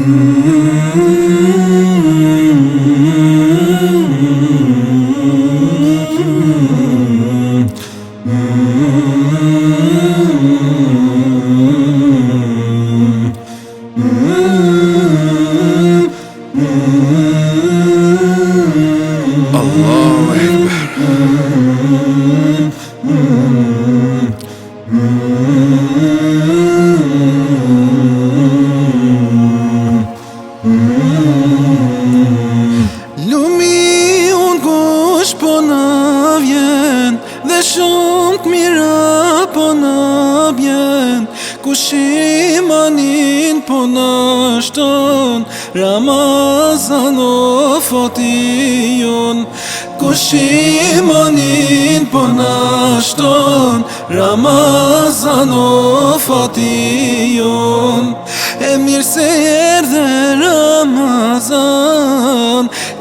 Allahu Lumi unë kush po në vjen, dhe shumë të mira po në bjen. Kush imanin po në shton, Ramazan o fotion. Kush imanin po në shton, Ramazan o fotion. E mirë se erdhe Ramazan,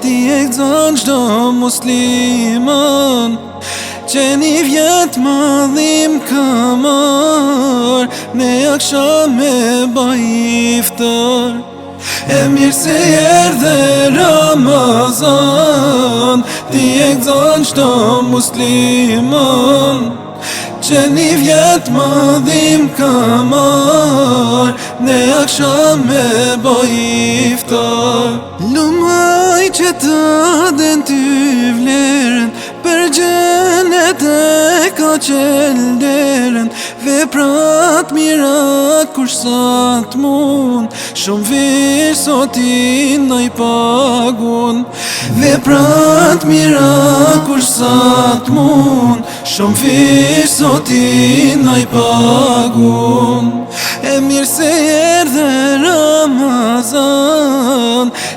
ti e gëzon çdo musliman, që një vjet madhim ka marr, ne akşam me baj iftar. E mirë se erdhe Ramazan, ti e gëzon çdo musliman, që një vjet madhim ka marr, ne akşam me baj iftar. Lumaj që të den ty vlerën, për gjenet e ka qelderën. Veprat mirat kush sa t'mun, shumë virë sot i nëj pagun. Veprat mirat kush sa t'mun, shumë virë sot i nëj pagun. E mirë se erdhe Ramazan,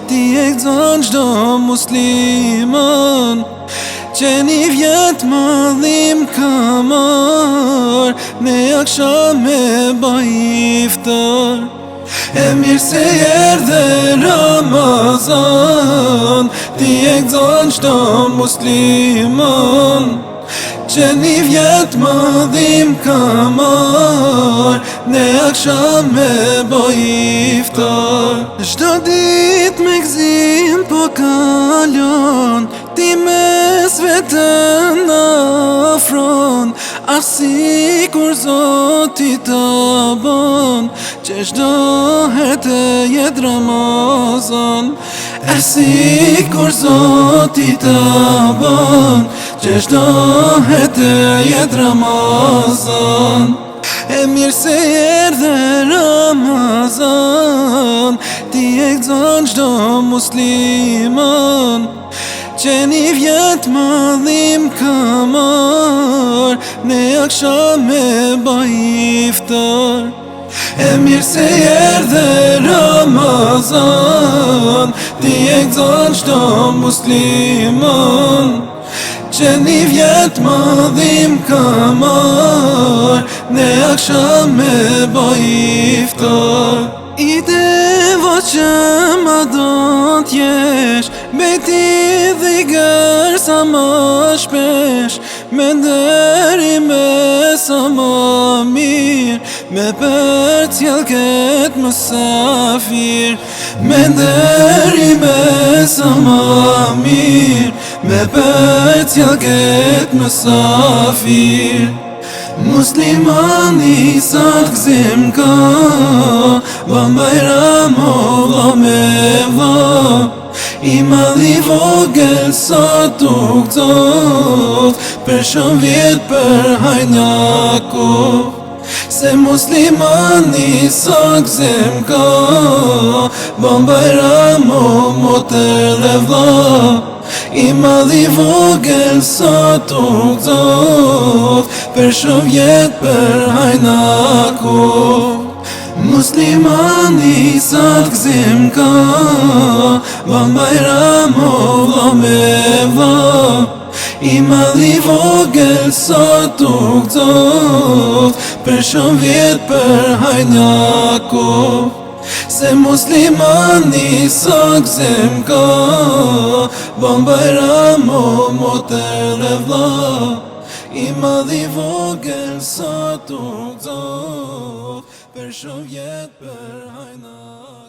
ti e gëzon çdo musliman, që një vjet madhim ka marr, ne akşam me baj iftar. E mirë se erdhe Ramazan, ti e gëzon çdo musliman, që një vjet madhim ka marr, ne akşam me baj iftar. Çdo dit me gëzim po kalon, ti mes vetën afron, asi kur Zoti ta bon, që çdo herë të jet Ramazan. Asi kur Zoti ta bon, që çdo herë të jet Ramazan. E mirë se erdhe Ramazan, ti e gëzon çdo musliman, që një vjet madhim ka marr, ne akşam me baj iftar. E mirë se erdhe Ramazan, ti e gëzon çdo musliman, që një vjet madhim ka marr, ne akşam me baj iftar. I deva që ma do t'jesh, beti dhigër sa ma shpesh, me ndëri me sa ma mirë, me për t'jell ket mësafir. Me ndëri me sa ma mirë, me për t'jell ket mësafir. Muslimani sa t'gzim ka, ban bajram o vla me vla, i madhi vogël sa t'u gëzot, për shumë vjet për hajnjako. Se muslimani sa t'gzim ka, ban bajram o motër dhe vla, i madhi vogël sa t'u gëzot, për shumë vjet për hajnako. Muslimani sa t'gzim ka, ban bajram o vla me vla, i madhi vogël sa t'u gëzot, për shumë vjet për hajnako. Se muslimani sa gëzim ka, ban bajram o motër dhe vla, i madhi vogël sa t'u gëzot, për shumë vjet për hajnako.